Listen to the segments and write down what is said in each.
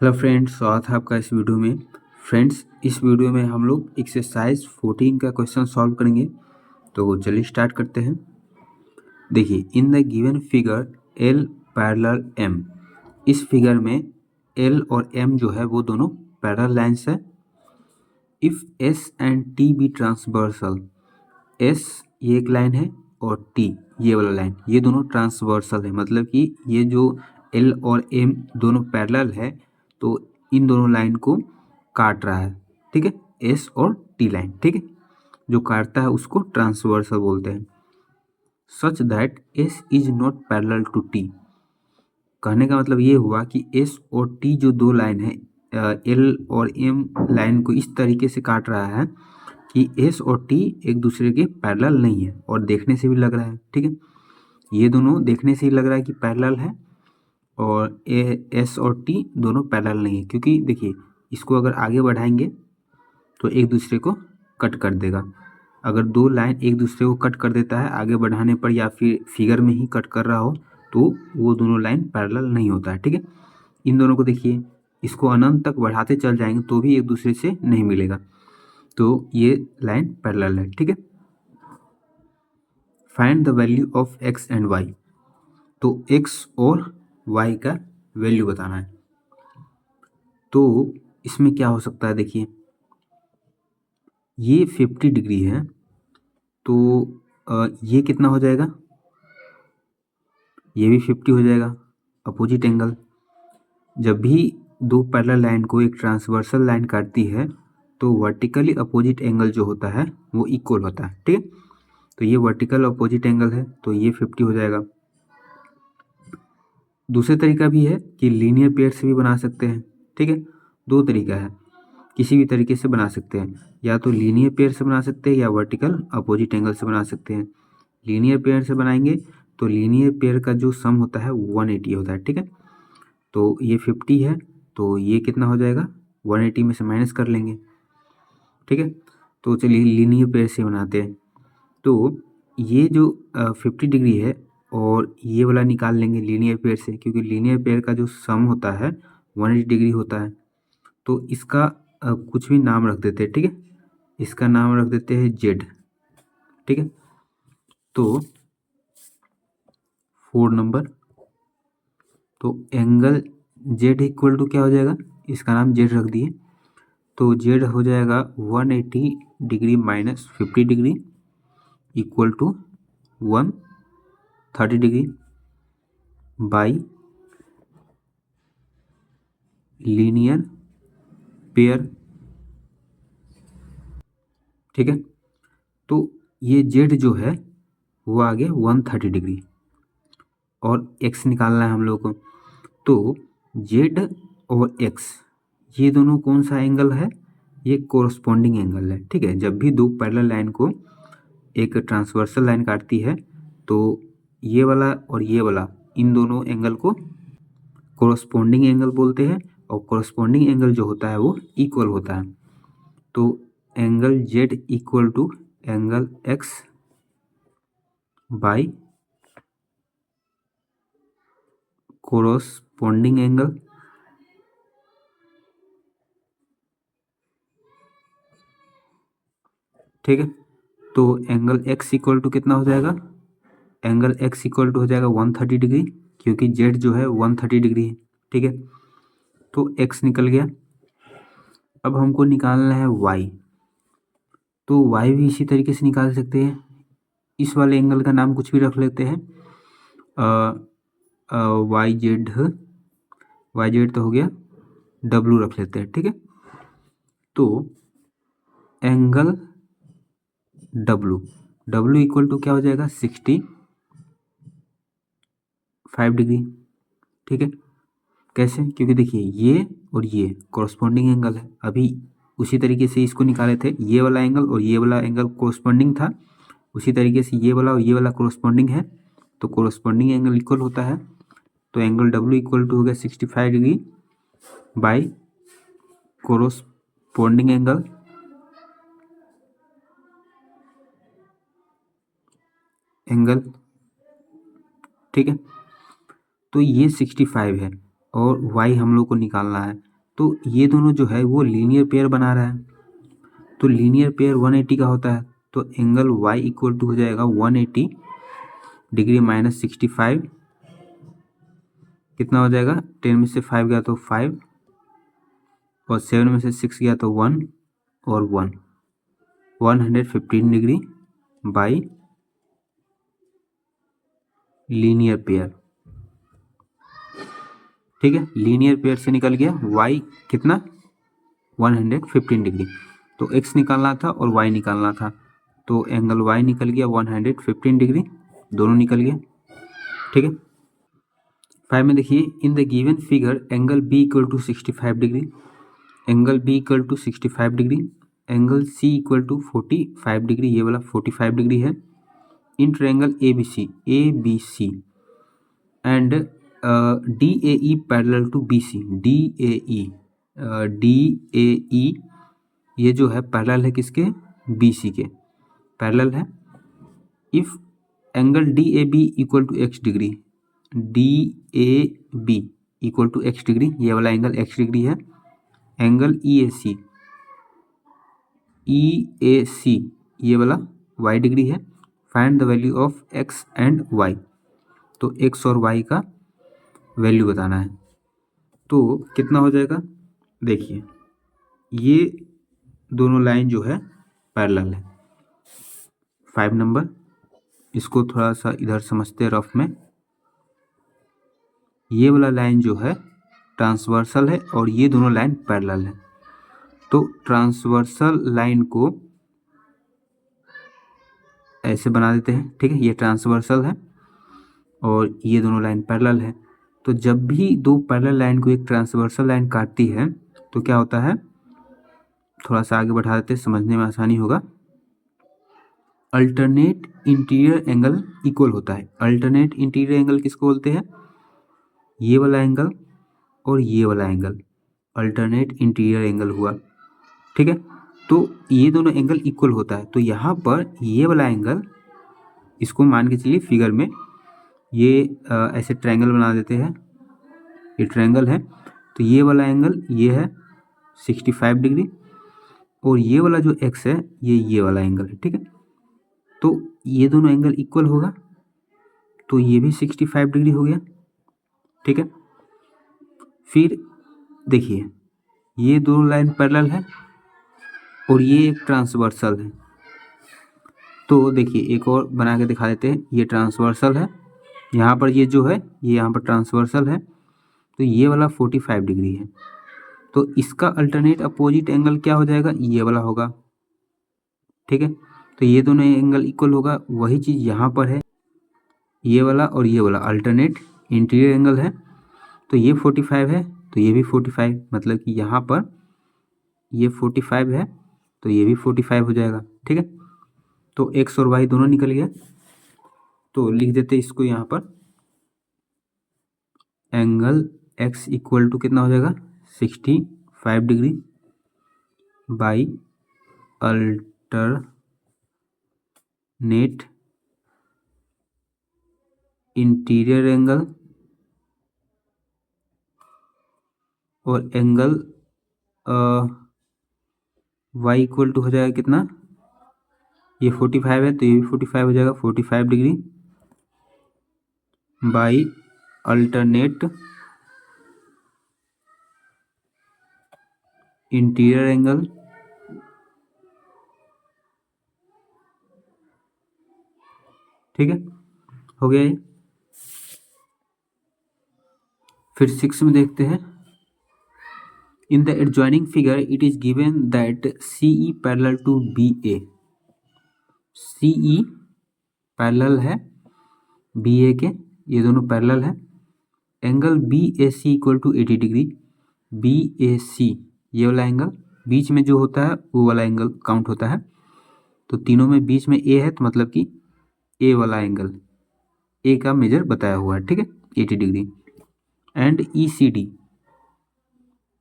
Hello friends, स्वागत है आपका इस वीडियो में। फ्रेंड्स, इस वीडियो में हम लोग एक्सरसाइज 14 का क्वेश्चन सॉल्व करेंगे। तो चलिए स्टार्ट करते हैं। देखिए, in the given figure L parallel M, इस फिगर में एल और एम जो है वो दोनों पैरेलल लाइन्स है। If S and T be transversal, S ये एक लाइन है और टी ये वाला लाइन, ये दोनों ट्रांसवर्सल है, मतलब कि ये जो एल और एम दोनों पैरेलल है तो इन दोनों लाइन को काट रहा है। ठीक है, एस और टी लाइन, ठीक है, जो काटता है उसको ट्रांसवर्सल बोलते हैं। Such that S is not parallel to T, कहने का मतलब ये हुआ कि एस और टी जो दो लाइन है, एल और एम लाइन को इस तरीके से काट रहा है कि एस और टी एक दूसरे के पैरेलल नहीं है, और देखने से भी लग रहा है। ठीक है, ये दोनों देखने से ही लग रहा है कि पैरेलल है, और एस और टी दोनों पैरेलल नहीं है, क्योंकि देखिए इसको अगर आगे बढ़ाएंगे तो एक दूसरे को कट कर देगा। अगर दो लाइन एक दूसरे को कट कर देता है आगे बढ़ाने पर, या फिर फिगर में ही कट कर रहा हो, तो वो दोनों लाइन पैरेलल नहीं होता है। ठीक है, इन दोनों को देखिए, इसको अनंत तक बढ़ाते चल जाएंगे तो भी एक दूसरे से नहीं मिलेगा, तो ये लाइन पैरेलल है। ठीक है, find the value of X and Y, तो एक्स और वाई का वैल्यू बताना है। तो इसमें क्या हो सकता है, देखिए ये 50 डिग्री है, तो ये कितना हो जाएगा, ये भी 50 हो जाएगा, अपोजिट एंगल। जब भी दो पैरेलल लाइन को एक ट्रांसवर्सल लाइन काटती है तो वर्टिकली अपोजिट एंगल जो होता है वो इक्वल होता है। ठीक है, तो ये वर्टिकल अपोजिट एंगल है, तो ये 50 हो जाएगा। दूसरा तरीका भी है कि लीनियर पेयर से भी बना सकते हैं। ठीक है, दो तरीका है, किसी भी तरीके से बना सकते हैं, या तो लीनियर पेयर से बना सकते हैं या वर्टिकल अपोजिट एंगल से बना सकते हैं। लीनियर पेयर से बनाएंगे तो लीनियर पेयर का जो सम होता है 180 होता है। ठीक है, तो ये 50 है, तो ये कितना हो जाएगा, 180 में से माइनस कर लेंगे। ठीक है, तो चलिए लीनियर पेयर से बनाते हैं। तो ये जो 50 डिग्री है और ये वाला निकाल लेंगे लीनियर पेयर से, क्योंकि लीनियर पेयर का जो सम होता है 180 डिग्री होता है। तो इसका कुछ भी नाम रख देते हैं। ठीक है, इसका नाम रख देते हैं जेड। ठीक है, तो 4 नंबर, तो एंगल जेड इक्वल टू क्या हो जाएगा, इसका नाम जेड रख दिए, तो जेड हो जाएगा 180 degree minus 50 degree equal to 130 degree by linear pair. ठीक है, तो ये जेड जो है वो आ गया 130 डिग्री, और एक्स निकालना है हम लोग को। तो जेड और एक्स ये दोनों कौन सा एंगल है, ये कोरस्पॉन्डिंग एंगल है। ठीक है, जब भी दो पैरेलल लाइन को एक ट्रांसवर्सल लाइन काटती है तो ये वाला और ये वाला, इन दोनों एंगल को कोरस्पॉन्डिंग एंगल बोलते हैं, और कोरस्पॉन्डिंग एंगल जो होता है वो इक्वल होता है। तो angle Z equal to angle X by corresponding angle. ठीक है, तो एंगल एक्स इक्वल टू कितना हो जाएगा, एंगल एक्स इक्वल टू हो जाएगा 130 डिग्री, क्योंकि जेड जो है 130 डिग्री है। ठीक है, तो एक्स निकल गया। अब हमको निकालना है वाई, तो वाई भी इसी तरीके से निकाल सकते हैं। इस वाले एंगल का नाम कुछ भी रख लेते हैं, वाई जेड, वाई जेड तो हो गया, डब्लू रख लेते हैं। ठीक है, तो angle W, W equal to क्या हो जाएगा, 65 डिग्री। ठीक है, कैसे, क्योंकि देखिए ये और ये कोरस्पॉन्डिंग एंगल है। अभी उसी तरीके से इसको निकाले थे, ये वाला एंगल और ये वाला एंगल कोरस्पॉन्डिंग था, उसी तरीके से ये वाला और ये वाला कोरस्पॉन्डिंग है, तो कोरस्पॉन्डिंग एंगल इक्वल होता है। तो एंगल डब्ल्यू इक्वल टू हो गया 65 डिग्री बाई कोरस्पॉन्डिंग एंगल ठीक है, तो ये 65 है और y हम लोग को निकालना है, तो ये दोनों जो है वो लीनियर पेयर बना रहा है। तो लीनियर पेयर 180 का होता है, तो एंगल y इक्वल टू हो जाएगा 180 डिग्री माइनस 65, कितना हो जाएगा, 10 में से 5 गया तो 5 और 7 में से 6 गया तो 1 और 1, 115 डिग्री बाई लीनियर पेयर। ठीक है, लीनियर पेयर से निकल गया y कितना, 115 डिग्री। तो x निकालना था और y निकालना था, तो एंगल y निकल गया 115 डिग्री, दोनों निकल गया। ठीक है, 5 में देखिए, in the given figure angle b equal to 65 degree, angle b equal to 65 degree, angle c equal to 45 degree, ये वाला 45 डिग्री है, in triangle ABC and DAE parallel to BC, DAE ये जो है पैरेलल है किसके, BC के parallel है। If angle DAB equal to x degree, DAB equal to x degree, ये वाला एंगल x डिग्री है, एंगल EAC ये वाला y डिग्री है, find the value of x and y, तो x और y का वैल्यू बताना है। तो कितना हो जाएगा, देखिए ये दोनों लाइन जो है पैरेलल है। 5 नंबर, इसको थोड़ा सा इधर समझते हैं रफ में, ये वाला लाइन जो है ट्रांसवर्सल है और ये दोनों लाइन पैरेलल है। तो ट्रांसवर्सल लाइन को ऐसे बना देते हैं, ठीक है, ये ट्रांसवर्सल है और ये दोनों लाइन पैरेलल है। तो जब भी दो पैरेलल लाइन को एक ट्रांसवर्सल लाइन काटती है तो क्या होता है, थोड़ा सा आगे बढ़ा देते हैं, समझने में आसानी होगा। अल्टरनेट इंटीरियर एंगल इक्वल होता है। अल्टरनेट इंटीरियर एंगल किसको बोलते हैं, ये वाला एंगल और ये वाला एंगल अल्टरनेट इंटीरियर एंगल हुआ। ठीक है, तो ये दोनों एंगल इक्वल होता है। तो यहाँ पर ये वाला एंगल, इसको मान के चलिए फिगर में ये ऐसे ट्रायंगल बना देते हैं, ये ट्रायंगल है, तो ये वाला एंगल ये है 65 डिग्री और ये वाला जो x है ये वाला एंगल है। ठीक है, तो ये दोनों एंगल इक्वल होगा, तो ये भी 65 डिग्री हो गया। ठीक है, फिर देखिए ये दोनों लाइन पैरेलल है और ये एक ट्रांसवर्सल है। तो देखिए एक और बना के दिखा देते हैं, ये ट्रांसवर्सल है, यहाँ पर ये जो है ये यहाँ पर ट्रांसवर्सल है, तो ये वाला 45 डिग्री है, तो इसका अल्टरनेट अपोजिट एंगल क्या हो जाएगा, ये वाला होगा। ठीक है, तो ये दोनों एंगल इक्वल होगा, वही चीज़ यहाँ पर है, ये वाला और ये वाला अल्टरनेट इंटीरियर एंगल है, तो ये 45 है तो ये भी 45, मतलब कि यहाँ पर ये 45 है तो ये भी 45 हो जाएगा। ठीक है, तो x और y दोनों निकल गया, तो लिख देते इसको यहाँ पर, एंगल x इक्वल टू कितना हो जाएगा 65 degree by alternate interior angle और एंगल y इक्वल टू हो जाएगा कितना, ये 45 है तो ये भी 45 हो जाएगा, 45 degree by alternate interior angle ठीक है, हो गया ये। फिर 6 में देखते हैं, in the adjoining figure it is given that CE parallel to BA, CE parallel है BA के, ये दोनों पैरेलल है, angle BAC equal to 80 degree, BAC ये वाला एंगल बीच में जो होता है वो वाला एंगल काउंट होता है, तो तीनों में बीच में A है तो मतलब कि A वाला एंगल, A का मेजर बताया हुआ है। ठीक है, 80 डिग्री, एंड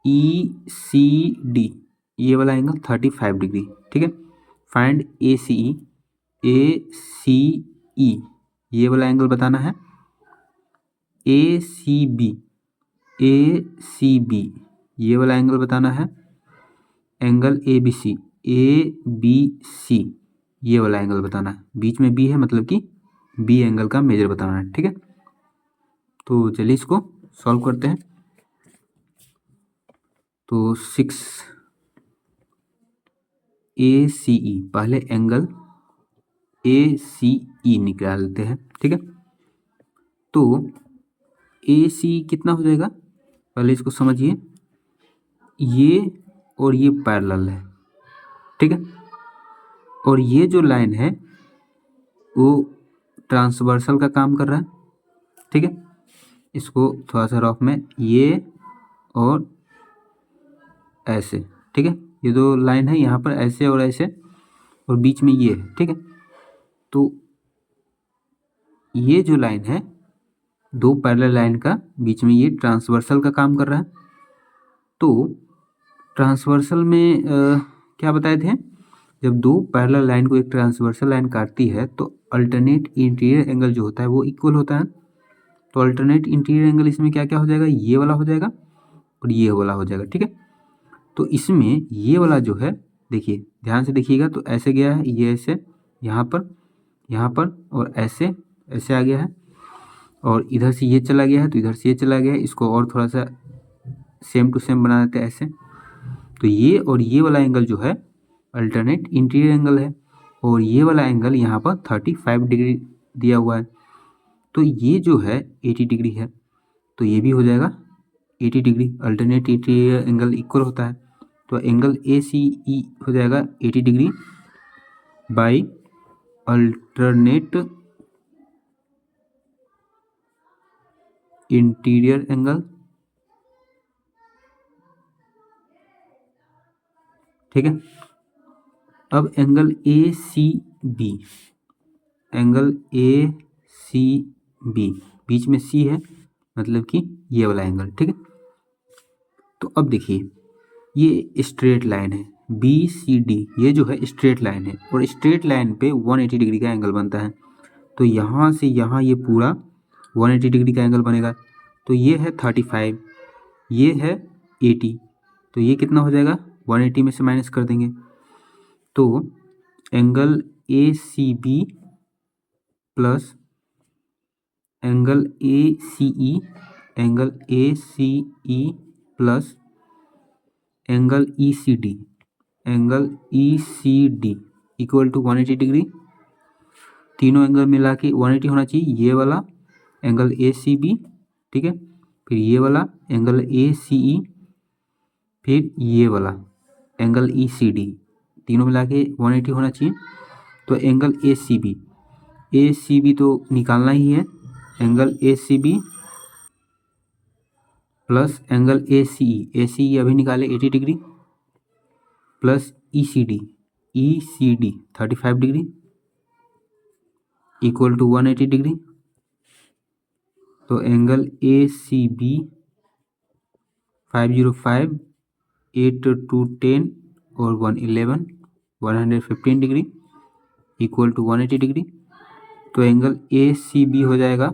ECD ये वाला एंगल 35 डिग्री। ठीक है, फाइंड ACE ये वाला एंगल बताना है, ACB ये वाला एंगल बताना है, एंगल ए बी सी, ये वाला एंगल बताना है। बीच में बी है मतलब कि बी एंगल का मेजर बताना है, ठीक है। तो चलिए इसको सॉल्व करते हैं। तो 6 ACE, पहले एंगल ACE निकाल लेते हैं, ठीक है। तो AC कितना हो जाएगा, पहले इसको समझिए, ये और ये पैरेलल है, ठीक है। और ये जो लाइन है वो ट्रांसवर्सल का काम कर रहा है, ठीक है। इसको थोड़ा सा रफ में, ये और ऐसे, ठीक है। ये दो लाइन है यहाँ पर, ऐसे और ऐसे, और बीच में ये है, ठीक है। तो ये जो लाइन है, दो पैरेलल लाइन का बीच में ये ट्रांसवर्सल का काम कर रहा है। तो ट्रांसवर्सल में क्या बताए थे, जब दो पैरेलल लाइन को एक ट्रांसवर्सल लाइन काटती है तो अल्टरनेट इंटीरियर एंगल जो होता है वो इक्वल होता है। तो अल्टरनेट इंटीरियर एंगल इसमें क्या क्या हो जाएगा, ये वाला हो जाएगा और ये वाला हो जाएगा, ठीक है। तो इसमें ये वाला जो है, देखिए ध्यान से देखिएगा, तो ऐसे गया है, ये ऐसे यहाँ पर और ऐसे ऐसे आ गया है, और इधर से ये चला गया है तो इधर से ये चला गया है। इसको और थोड़ा सा सेम टू सेम बना देते हैं ऐसे। तो ये और ये वाला एंगल जो है अल्टरनेट इंटीरियर एंगल है, और ये वाला एंगल यहाँ पर 35 डिग्री दिया हुआ है। तो ये जो है 80 डिग्री है, तो ये भी हो जाएगा 80 degree. Alternate interior angle equal होता है, तो एंगल ACE हो जाएगा 80 degree by alternate interior angle, ठीक है। अब एंगल ACB, एंगल ACB, बीच में C है मतलब कि ये वाला एंगल, ठीक है। तो अब देखिए ये स्ट्रेट लाइन है BCD, ये जो है स्ट्रेट लाइन है, और स्ट्रेट लाइन पे 180 डिग्री का एंगल बनता है। तो यहाँ से यहाँ ये पूरा 180 डिग्री का एंगल बनेगा। तो ये है 35, ये है 80, तो ये कितना हो जाएगा, 180 में से माइनस कर देंगे। तो angle ACB plus angle ACE, angle ACE plus angle ECD, angle ECD equal to 180 degree. तीनों एंगल मिला के 180 होना चाहिए। ये वाला एंगल ACB, ठीक है, फिर ये वाला एंगल ACE, फिर ये वाला एंगल ECD, तीनों मिला के 180 होना चाहिए। तो एंगल ACB तो निकालना ही है, angle ACB plus angle ACE अभी निकाले 80 degree, plus ECD 35 degree equal to 180 degree. तो एंगल ACB 505, 8 2 10 और 111, 115 डिग्री इक्वल टू 180 डिग्री। तो एंगल ACB हो जाएगा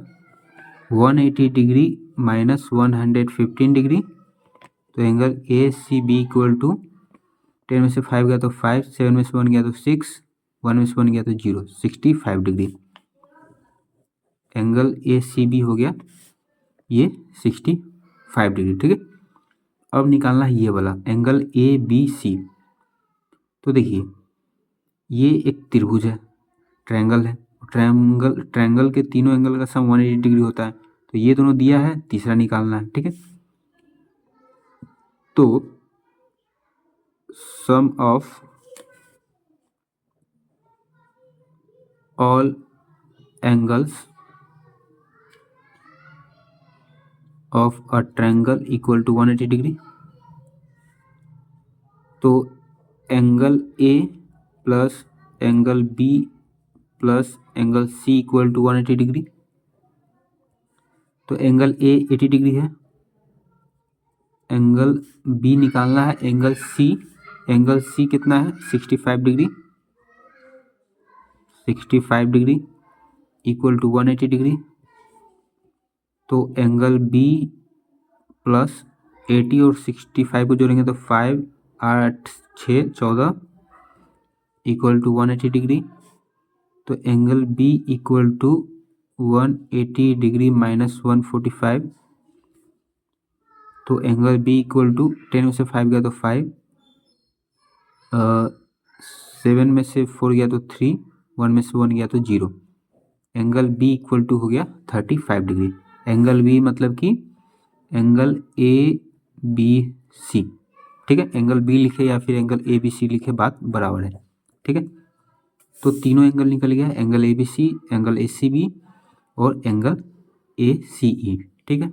180 डिग्री माइनस 115 डिग्री। तो एंगल ACB इक्वल टू 10 में से 5 गया तो 5, 7 में से 1 गया तो 6, 1 में से 1 गया तो 0, 65 डिग्री। एंगल ACB हो गया ये 65 डिग्री, ठीक है। अब निकालना है ये वाला एंगल ABC। तो देखिए ये एक त्रिभुज है, ट्रायंगल है, ट्रायंगल के तीनों एंगल का सम 180 डिग्री होता है। तो ये दोनों दिया है, तीसरा निकालना है, ठीक है। तो sum of all angles of a triangle equal to 180 degree. तो angle A plus angle B plus angle C equal to 180 degree. तो एंगल A 80 डिग्री है, एंगल B निकालना है, एंगल C कितना है, 65 degree, 65 degree equal to 180 degree. तो angle B plus 80 और 65 को जोड़ेंगे तो 5 8 6 14 इक्वल टू 180 डिग्री। तो angle B equal to 180 degree minus 145। तो एंगल बी इक्वल टू 10 में से 5 गया तो 5, 7 में से 4 गया तो 3, 1 में से 1 गया तो 0। एंगल बी इक्वल टू हो गया 35 डिग्री। एंगल बी मतलब कि एंगल ए बी सी, ठीक है। एंगल बी लिखे या फिर एंगल ए बी सी लिखे, बात बराबर है, ठीक है। तो तीनों एंगल निकल गया, angle A B C, angle A C B और एंगल ए सी ई, ठीक है।